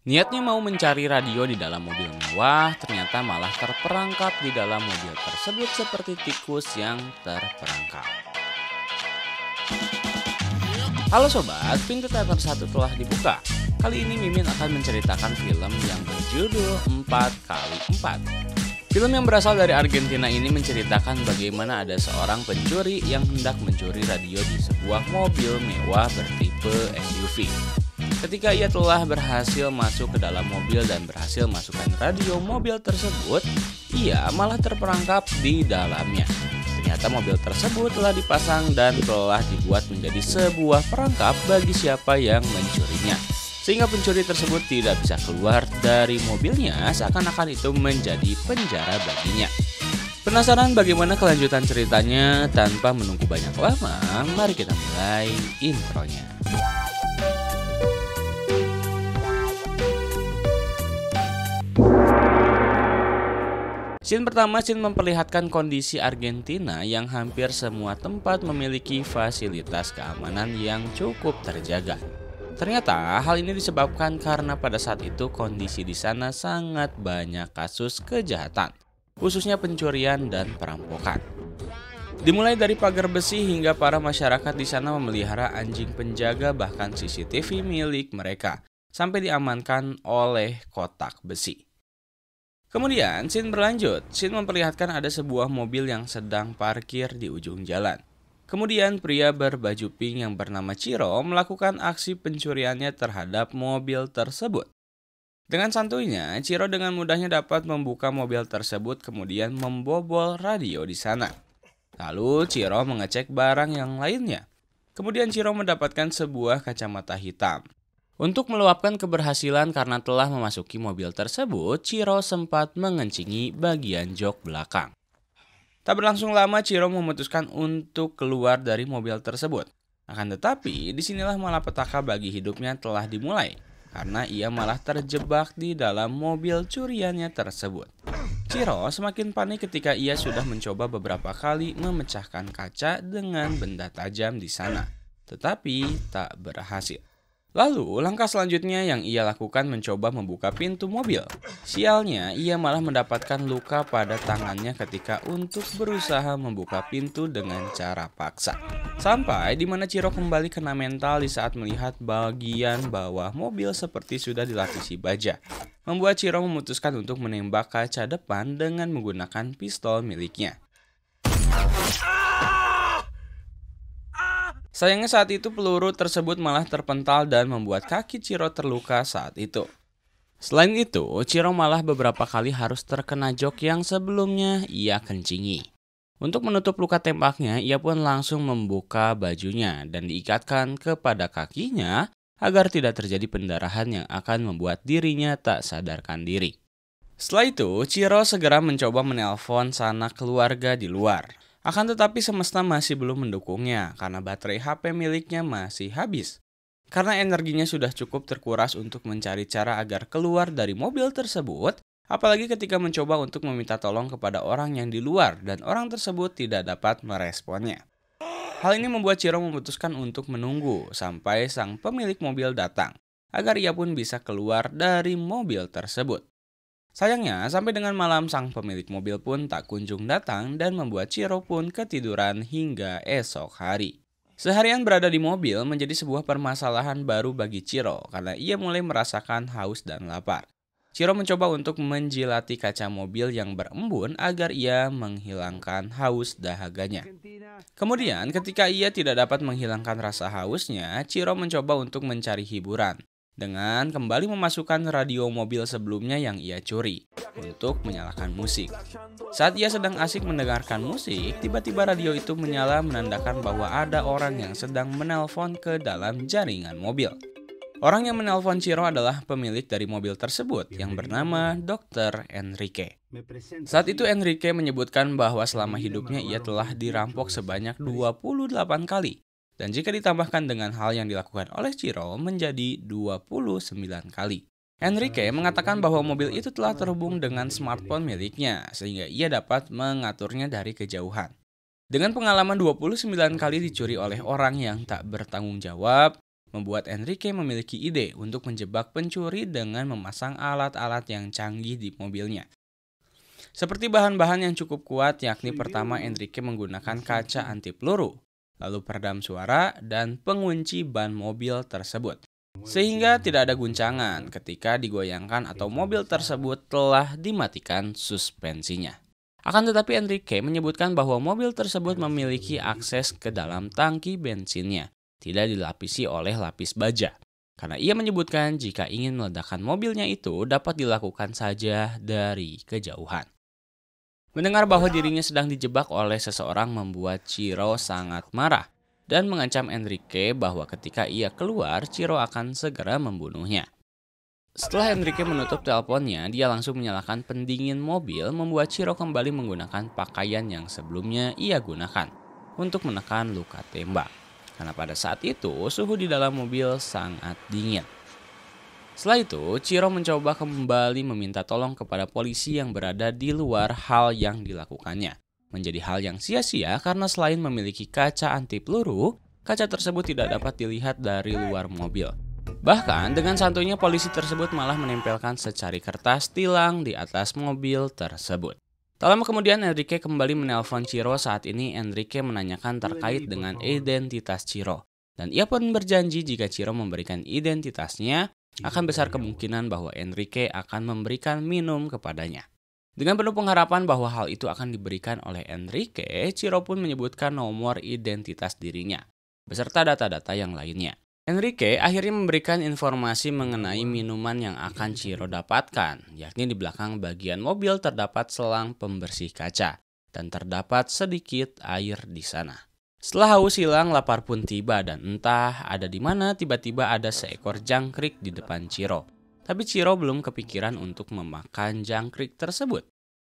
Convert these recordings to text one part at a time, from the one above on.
Niatnya mau mencari radio di dalam mobil mewah, ternyata malah terperangkap di dalam mobil tersebut seperti tikus yang terperangkap. Halo sobat, pintu teater 1 telah dibuka. Kali ini Mimin akan menceritakan film yang berjudul 4x4. Film yang berasal dari Argentina ini menceritakan bagaimana ada seorang pencuri yang hendak mencuri radio di sebuah mobil mewah bertipe SUV. Ketika ia telah berhasil masuk ke dalam mobil dan berhasil masukkan radio mobil tersebut, ia malah terperangkap di dalamnya. Ternyata mobil tersebut telah dipasang dan telah dibuat menjadi sebuah perangkap bagi siapa yang mencurinya. Sehingga pencuri tersebut tidak bisa keluar dari mobilnya, seakan-akan itu menjadi penjara baginya. Penasaran bagaimana kelanjutan ceritanya? Tanpa menunggu banyak lama, mari kita mulai intronya. Scene pertama, scene memperlihatkan kondisi Argentina yang hampir semua tempat memiliki fasilitas keamanan yang cukup terjaga. Ternyata hal ini disebabkan karena pada saat itu kondisi di sana sangat banyak kasus kejahatan, khususnya pencurian dan perampokan. Dimulai dari pagar besi hingga para masyarakat di sana memelihara anjing penjaga bahkan CCTV milik mereka, sampai diamankan oleh kotak besi. Kemudian, scene berlanjut. Scene memperlihatkan ada sebuah mobil yang sedang parkir di ujung jalan. Kemudian, pria berbaju pink yang bernama Ciro melakukan aksi pencuriannya terhadap mobil tersebut. Dengan santuinya, Ciro dengan mudahnya dapat membuka mobil tersebut kemudian membobol radio di sana. Lalu, Ciro mengecek barang yang lainnya. Kemudian, Ciro mendapatkan sebuah kacamata hitam. Untuk meluapkan keberhasilan karena telah memasuki mobil tersebut, Ciro sempat mengencingi bagian jok belakang. Tak berlangsung lama, Ciro memutuskan untuk keluar dari mobil tersebut. Akan tetapi, disinilah malapetaka bagi hidupnya telah dimulai, karena ia malah terjebak di dalam mobil curiannya tersebut. Ciro semakin panik ketika ia sudah mencoba beberapa kali memecahkan kaca dengan benda tajam di sana, tetapi tak berhasil. Lalu, langkah selanjutnya yang ia lakukan mencoba membuka pintu mobil. Sialnya, ia malah mendapatkan luka pada tangannya ketika untuk berusaha membuka pintu dengan cara paksa. Sampai di mana Ciro kembali kena mental di saat melihat bagian bawah mobil seperti sudah dilapisi baja. Membuat Ciro memutuskan untuk menembak kaca depan dengan menggunakan pistol miliknya. Sayangnya saat itu peluru tersebut malah terpental dan membuat kaki Ciro terluka saat itu. Selain itu, Ciro malah beberapa kali harus terkena jok yang sebelumnya ia kencingi. Untuk menutup luka tembaknya, ia pun langsung membuka bajunya dan diikatkan kepada kakinya agar tidak terjadi pendarahan yang akan membuat dirinya tak sadarkan diri. Setelah itu, Ciro segera mencoba menelpon sanak keluarga di luar. Akan tetapi semesta masih belum mendukungnya karena baterai HP miliknya masih habis. Karena energinya sudah cukup terkuras untuk mencari cara agar keluar dari mobil tersebut, apalagi ketika mencoba untuk meminta tolong kepada orang yang di luar dan orang tersebut tidak dapat meresponnya. Hal ini membuat Ciro memutuskan untuk menunggu sampai sang pemilik mobil datang, agar ia pun bisa keluar dari mobil tersebut. Sayangnya, sampai dengan malam sang pemilik mobil pun tak kunjung datang dan membuat Ciro pun ketiduran hingga esok hari. Seharian berada di mobil menjadi sebuah permasalahan baru bagi Ciro karena ia mulai merasakan haus dan lapar. Ciro mencoba untuk menjilati kaca mobil yang berembun agar ia menghilangkan haus dahaganya. Kemudian, ketika ia tidak dapat menghilangkan rasa hausnya, Ciro mencoba untuk mencari hiburan dengan kembali memasukkan radio mobil sebelumnya yang ia curi untuk menyalakan musik. Saat ia sedang asik mendengarkan musik, tiba-tiba radio itu menyala menandakan bahwa ada orang yang sedang menelpon ke dalam jaringan mobil. Orang yang menelpon Ciro adalah pemilik dari mobil tersebut yang bernama Dr. Enrique. Saat itu Enrique menyebutkan bahwa selama hidupnya ia telah dirampok sebanyak 28 kali. Dan jika ditambahkan dengan hal yang dilakukan oleh Ciro menjadi 29 kali. Enrique mengatakan bahwa mobil itu telah terhubung dengan smartphone miliknya sehingga ia dapat mengaturnya dari kejauhan. Dengan pengalaman 29 kali dicuri oleh orang yang tak bertanggung jawab, membuat Enrique memiliki ide untuk menjebak pencuri dengan memasang alat-alat yang canggih di mobilnya. Seperti bahan-bahan yang cukup kuat, yakni pertama Enrique menggunakan kaca anti peluru, lalu peredam suara, dan pengunci ban mobil tersebut. Sehingga tidak ada guncangan ketika digoyangkan atau mobil tersebut telah dimatikan suspensinya. Akan tetapi Enrique menyebutkan bahwa mobil tersebut memiliki akses ke dalam tangki bensinnya, tidak dilapisi oleh lapis baja. Karena ia menyebutkan jika ingin meledakkan mobilnya itu dapat dilakukan saja dari kejauhan. Mendengar bahwa dirinya sedang dijebak oleh seseorang membuat Ciro sangat marah dan mengancam Enrique bahwa ketika ia keluar, Ciro akan segera membunuhnya. Setelah Enrique menutup teleponnya, dia langsung menyalakan pendingin mobil membuat Ciro kembali menggunakan pakaian yang sebelumnya ia gunakan untuk menekan luka tembak. Karena pada saat itu suhu di dalam mobil sangat dingin. Setelah itu, Ciro mencoba kembali meminta tolong kepada polisi yang berada di luar hal yang dilakukannya. Menjadi hal yang sia-sia karena selain memiliki kaca anti peluru, kaca tersebut tidak dapat dilihat dari luar mobil. Bahkan dengan santuinya polisi tersebut malah menempelkan secari kertas tilang di atas mobil tersebut. Tak lama kemudian Enrique kembali menelpon Ciro. Saat ini Enrique menanyakan terkait dengan identitas Ciro. Dan ia pun berjanji jika Ciro memberikan identitasnya, akan besar kemungkinan bahwa Enrique akan memberikan minum kepadanya. Dengan penuh pengharapan bahwa hal itu akan diberikan oleh Enrique, Ciro pun menyebutkan nomor identitas dirinya, beserta data-data yang lainnya. Enrique akhirnya memberikan informasi mengenai minuman yang akan Ciro dapatkan, yakni di belakang bagian mobil terdapat selang pembersih kaca, dan terdapat sedikit air di sana. Setelah haus hilang, lapar pun tiba dan entah ada di mana tiba-tiba ada seekor jangkrik di depan Ciro. Tapi Ciro belum kepikiran untuk memakan jangkrik tersebut.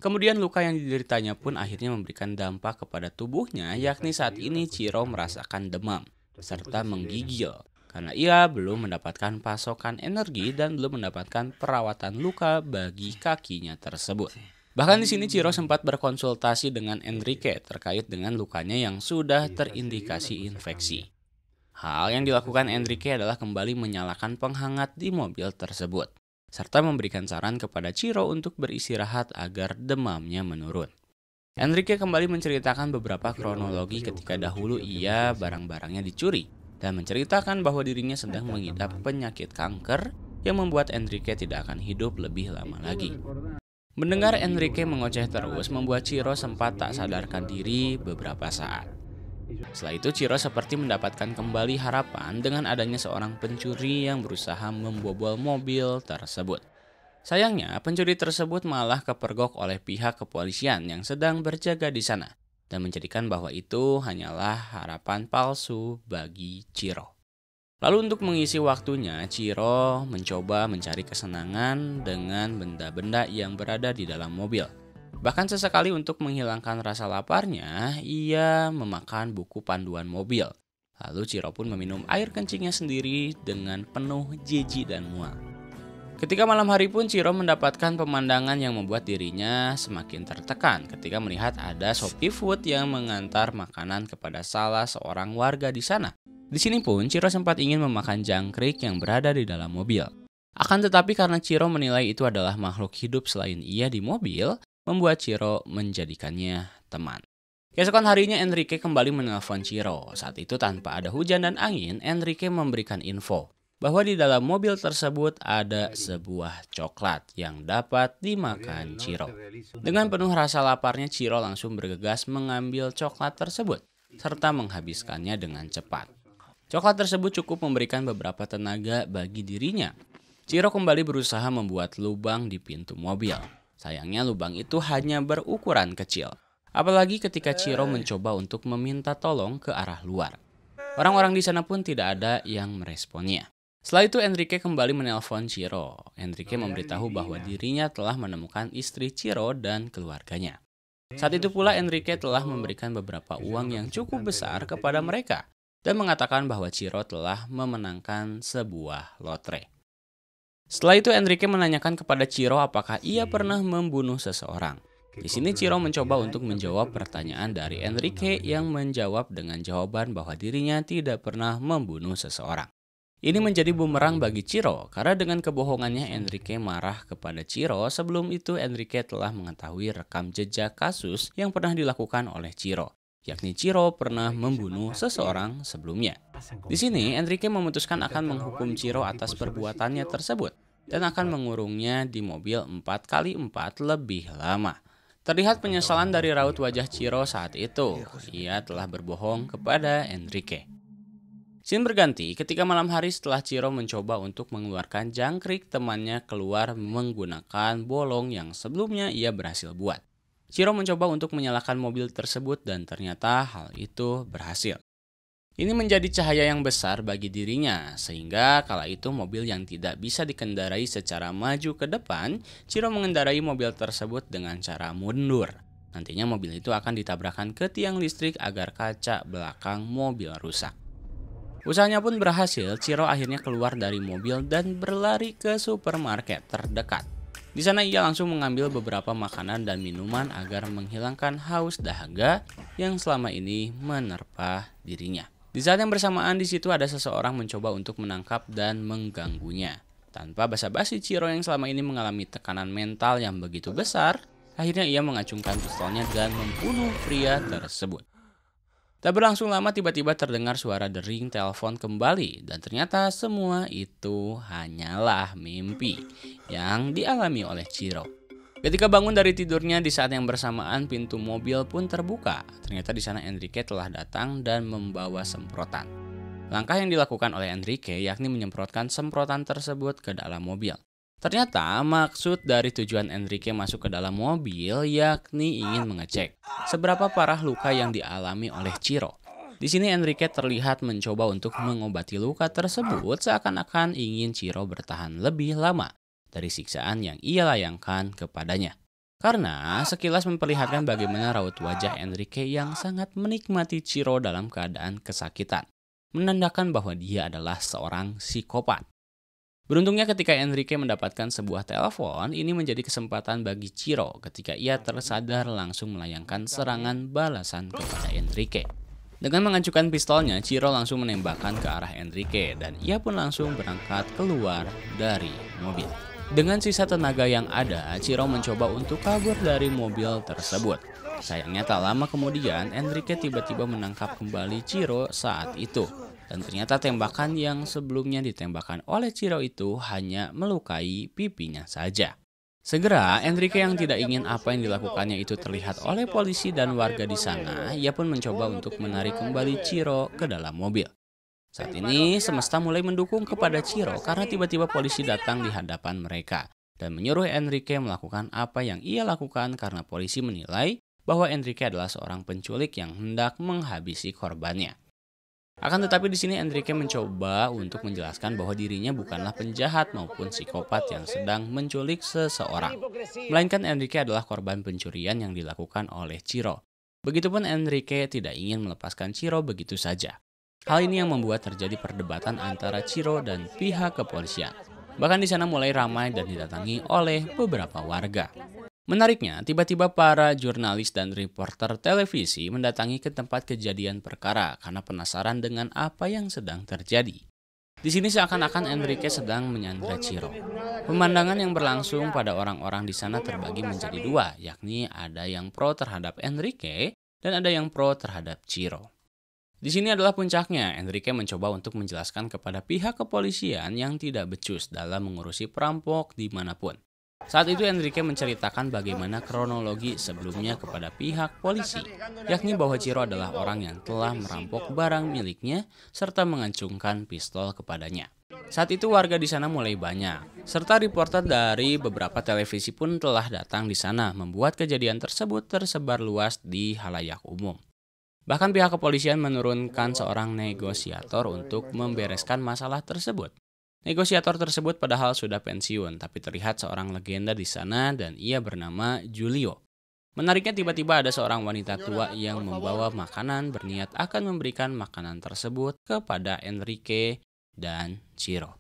Kemudian luka yang dideritanya pun akhirnya memberikan dampak kepada tubuhnya, yakni saat ini Ciro merasakan demam serta menggigil karena ia belum mendapatkan pasokan energi dan belum mendapatkan perawatan luka bagi kakinya tersebut. Bahkan di sini Ciro sempat berkonsultasi dengan Enrique terkait dengan lukanya yang sudah terindikasi infeksi. Hal yang dilakukan Enrique adalah kembali menyalakan penghangat di mobil tersebut, serta memberikan saran kepada Ciro untuk beristirahat agar demamnya menurun. Enrique kembali menceritakan beberapa kronologi ketika dahulu ia barang-barangnya dicuri, dan menceritakan bahwa dirinya sedang mengidap penyakit kanker yang membuat Enrique tidak akan hidup lebih lama lagi. Mendengar Enrique mengoceh terus membuat Ciro sempat tak sadarkan diri beberapa saat. Setelah itu Ciro seperti mendapatkan kembali harapan dengan adanya seorang pencuri yang berusaha membobol mobil tersebut. Sayangnya pencuri tersebut malah kepergok oleh pihak kepolisian yang sedang berjaga di sana dan menjadikan bahwa itu hanyalah harapan palsu bagi Ciro. Lalu untuk mengisi waktunya, Ciro mencoba mencari kesenangan dengan benda-benda yang berada di dalam mobil. Bahkan sesekali untuk menghilangkan rasa laparnya, ia memakan buku panduan mobil. Lalu Ciro pun meminum air kencingnya sendiri dengan penuh jijik dan mual. Ketika malam hari pun Ciro mendapatkan pemandangan yang membuat dirinya semakin tertekan ketika melihat ada Shopee Food yang mengantar makanan kepada salah seorang warga di sana. Di sini pun Ciro sempat ingin memakan jangkrik yang berada di dalam mobil. Akan tetapi karena Ciro menilai itu adalah makhluk hidup selain ia di mobil, membuat Ciro menjadikannya teman. Keesokan harinya Enrique kembali menelpon Ciro. Saat itu tanpa ada hujan dan angin, Enrique memberikan info bahwa di dalam mobil tersebut ada sebuah coklat yang dapat dimakan Ciro. Dengan penuh rasa laparnya, Ciro langsung bergegas mengambil coklat tersebut serta menghabiskannya dengan cepat. Coklat tersebut cukup memberikan beberapa tenaga bagi dirinya. Ciro kembali berusaha membuat lubang di pintu mobil. Sayangnya lubang itu hanya berukuran kecil. Apalagi ketika Ciro mencoba untuk meminta tolong ke arah luar. Orang-orang di sana pun tidak ada yang meresponnya. Setelah itu Enrique kembali menelpon Ciro. Enrique memberitahu bahwa dirinya telah menemukan istri Ciro dan keluarganya. Saat itu pula Enrique telah memberikan beberapa uang yang cukup besar kepada mereka dan mengatakan bahwa Ciro telah memenangkan sebuah lotre. Setelah itu Enrique menanyakan kepada Ciro apakah ia pernah membunuh seseorang. Di sini Ciro mencoba untuk menjawab pertanyaan dari Enrique yang menjawab dengan jawaban bahwa dirinya tidak pernah membunuh seseorang. Ini menjadi bumerang bagi Chiro karena dengan kebohongannya Enrique marah kepada Chiro. Sebelum itu Enrique telah mengetahui rekam jejak kasus yang pernah dilakukan oleh Chiro, yakni Chiro pernah membunuh seseorang sebelumnya. Di sini Enrique memutuskan akan menghukum Chiro atas perbuatannya tersebut dan akan mengurungnya di mobil 4x4 lebih lama. Terlihat penyesalan dari raut wajah Chiro saat itu. Ia telah berbohong kepada Enrique. Scene berganti ketika malam hari setelah Chiro mencoba untuk mengeluarkan jangkrik temannya keluar menggunakan bolong yang sebelumnya ia berhasil buat. Chiro mencoba untuk menyalakan mobil tersebut dan ternyata hal itu berhasil. Ini menjadi cahaya yang besar bagi dirinya, sehingga kala itu mobil yang tidak bisa dikendarai secara maju ke depan, Chiro mengendarai mobil tersebut dengan cara mundur. Nantinya mobil itu akan ditabrakkan ke tiang listrik agar kaca belakang mobil rusak. Usahanya pun berhasil, Chiro akhirnya keluar dari mobil dan berlari ke supermarket terdekat. Di sana ia langsung mengambil beberapa makanan dan minuman agar menghilangkan haus dahaga yang selama ini menerpa dirinya. Di saat yang bersamaan di situ ada seseorang mencoba untuk menangkap dan mengganggunya. Tanpa basa-basi, Chiro yang selama ini mengalami tekanan mental yang begitu besar, akhirnya ia mengacungkan pistolnya dan membunuh pria tersebut. Tak berlangsung lama tiba-tiba terdengar suara dering telepon kembali dan ternyata semua itu hanyalah mimpi yang dialami oleh Chiro. Ketika bangun dari tidurnya di saat yang bersamaan pintu mobil pun terbuka. Ternyata di sana Enrique telah datang dan membawa semprotan. Langkah yang dilakukan oleh Enrique yakni menyemprotkan semprotan tersebut ke dalam mobil. Ternyata maksud dari tujuan Enrique masuk ke dalam mobil yakni ingin mengecek seberapa parah luka yang dialami oleh Chiro. Di sini Enrique terlihat mencoba untuk mengobati luka tersebut seakan-akan ingin Chiro bertahan lebih lama dari siksaan yang ia layangkan kepadanya. Karena sekilas memperlihatkan bagaimana raut wajah Enrique yang sangat menikmati Chiro dalam keadaan kesakitan, menandakan bahwa dia adalah seorang psikopat. Beruntungnya ketika Enrique mendapatkan sebuah telepon, ini menjadi kesempatan bagi Chiro ketika ia tersadar langsung melayangkan serangan balasan kepada Enrique. Dengan mengacukan pistolnya, Chiro langsung menembakkan ke arah Enrique dan ia pun langsung berangkat keluar dari mobil. Dengan sisa tenaga yang ada, Chiro mencoba untuk kabur dari mobil tersebut. Sayangnya tak lama kemudian, Enrique tiba-tiba menangkap kembali Chiro saat itu. Dan ternyata tembakan yang sebelumnya ditembakkan oleh Chiro itu hanya melukai pipinya saja. Segera, Enrique yang tidak ingin apa yang dilakukannya itu terlihat oleh polisi dan warga di sana, ia pun mencoba untuk menarik kembali Chiro ke dalam mobil. Saat ini, semesta mulai mendukung kepada Chiro karena tiba-tiba polisi datang di hadapan mereka dan menyuruh Enrique melakukan apa yang ia lakukan karena polisi menilai bahwa Enrique adalah seorang penculik yang hendak menghabisi korbannya. Akan tetapi di sini Enrique mencoba untuk menjelaskan bahwa dirinya bukanlah penjahat maupun psikopat yang sedang menculik seseorang. Melainkan Enrique adalah korban pencurian yang dilakukan oleh Chiro. Begitupun Enrique tidak ingin melepaskan Chiro begitu saja. Hal ini yang membuat terjadi perdebatan antara Chiro dan pihak kepolisian. Bahkan di sana mulai ramai dan didatangi oleh beberapa warga. Menariknya, tiba-tiba para jurnalis dan reporter televisi mendatangi ke tempat kejadian perkara karena penasaran dengan apa yang sedang terjadi. Di sini seakan-akan Enrique sedang menyandra Chiro. Pemandangan yang berlangsung pada orang-orang di sana terbagi menjadi dua, yakni ada yang pro terhadap Enrique dan ada yang pro terhadap Chiro. Di sini adalah puncaknya, Enrique mencoba untuk menjelaskan kepada pihak kepolisian yang tidak becus dalam mengurusi perampok dimanapun. Saat itu Enrique menceritakan bagaimana kronologi sebelumnya kepada pihak polisi, yakni bahwa Chiro adalah orang yang telah merampok barang miliknya serta mengacungkan pistol kepadanya. Saat itu warga di sana mulai banyak, serta reporter dari beberapa televisi pun telah datang di sana membuat kejadian tersebut tersebar luas di halayak umum. Bahkan pihak kepolisian menurunkan seorang negosiator untuk membereskan masalah tersebut. Negosiator tersebut padahal sudah pensiun, tapi terlihat seorang legenda di sana dan ia bernama Julio. Menariknya tiba-tiba ada seorang wanita tua yang membawa makanan berniat akan memberikan makanan tersebut kepada Enrique dan Chiro.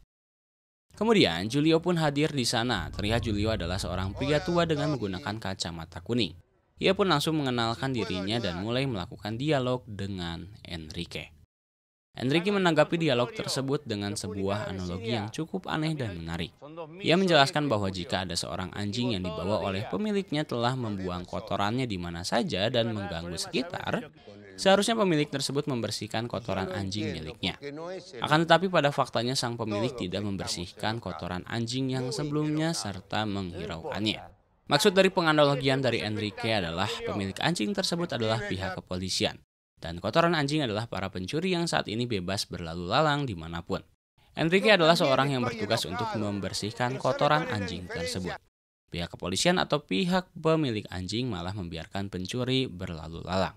Kemudian Julio pun hadir di sana. Terlihat Julio adalah seorang pria tua dengan menggunakan kacamata kuning. Ia pun langsung mengenalkan dirinya dan mulai melakukan dialog dengan Enrique. Enrique menanggapi dialog tersebut dengan sebuah analogi yang cukup aneh dan menarik. Ia menjelaskan bahwa jika ada seorang anjing yang dibawa oleh pemiliknya telah membuang kotorannya di mana saja dan mengganggu sekitar, seharusnya pemilik tersebut membersihkan kotoran anjing miliknya. Akan tetapi pada faktanya sang pemilik tidak membersihkan kotoran anjing yang sebelumnya serta menghiraukannya. Maksud dari penganalogian dari Enrique adalah pemilik anjing tersebut adalah pihak kepolisian. Dan kotoran anjing adalah para pencuri yang saat ini bebas berlalu lalang dimanapun. Enrique adalah seorang yang bertugas untuk membersihkan kotoran anjing tersebut. Pihak kepolisian atau pihak pemilik anjing malah membiarkan pencuri berlalu lalang.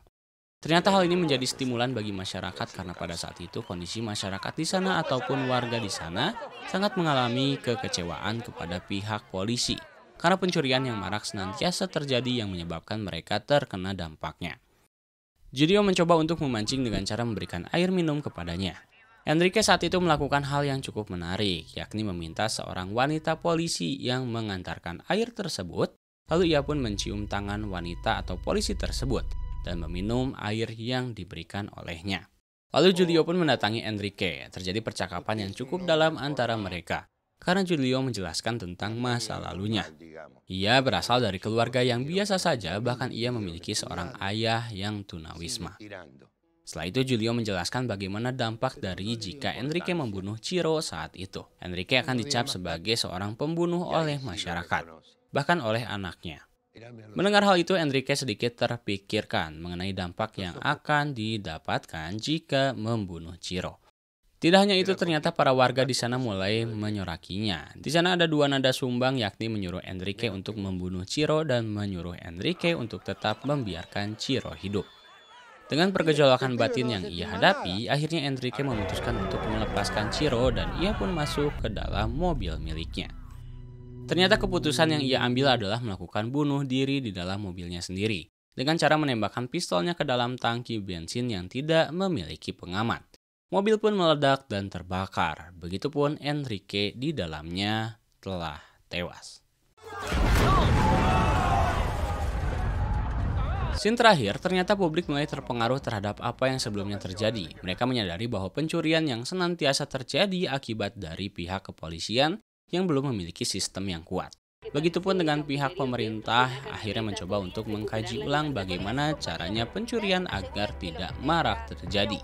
Ternyata hal ini menjadi stimulan bagi masyarakat karena pada saat itu kondisi masyarakat di sana ataupun warga di sana sangat mengalami kekecewaan kepada pihak polisi. Karena pencurian yang marak senantiasa terjadi yang menyebabkan mereka terkena dampaknya. Julio mencoba untuk memancing dengan cara memberikan air minum kepadanya. Enrique saat itu melakukan hal yang cukup menarik, yakni meminta seorang wanita polisi yang mengantarkan air tersebut, lalu ia pun mencium tangan wanita atau polisi tersebut dan meminum air yang diberikan olehnya. Lalu Julio pun mendatangi Enrique. Terjadi percakapan yang cukup dalam antara mereka, karena Julio menjelaskan tentang masa lalunya. Ia berasal dari keluarga yang biasa saja, bahkan ia memiliki seorang ayah yang tunawisma. Setelah itu Julio menjelaskan bagaimana dampak dari jika Enrique membunuh Ciro saat itu. Enrique akan dicap sebagai seorang pembunuh oleh masyarakat, bahkan oleh anaknya. Mendengar hal itu, Enrique sedikit terpikirkan mengenai dampak yang akan didapatkan jika membunuh Ciro. Tidak hanya itu, ternyata para warga di sana mulai menyorakinya. Di sana ada dua nada sumbang, yakni menyuruh Enrique untuk membunuh Ciro dan menyuruh Enrique untuk tetap membiarkan Ciro hidup. Dengan pergejolakan batin yang ia hadapi, akhirnya Enrique memutuskan untuk melepaskan Ciro dan ia pun masuk ke dalam mobil miliknya. Ternyata keputusan yang ia ambil adalah melakukan bunuh diri di dalam mobilnya sendiri, dengan cara menembakkan pistolnya ke dalam tangki bensin yang tidak memiliki pengaman. Mobil pun meledak dan terbakar. Begitupun Enrique di dalamnya telah tewas. Scene terakhir, ternyata publik mulai terpengaruh terhadap apa yang sebelumnya terjadi. Mereka menyadari bahwa pencurian yang senantiasa terjadi akibat dari pihak kepolisian yang belum memiliki sistem yang kuat. Begitupun dengan pihak pemerintah akhirnya mencoba untuk mengkaji ulang bagaimana caranya pencurian agar tidak marak terjadi.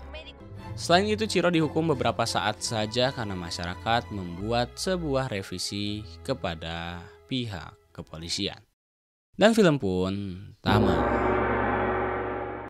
Selain itu, Ciro dihukum beberapa saat saja karena masyarakat membuat sebuah revisi kepada pihak kepolisian. Dan film pun tamat.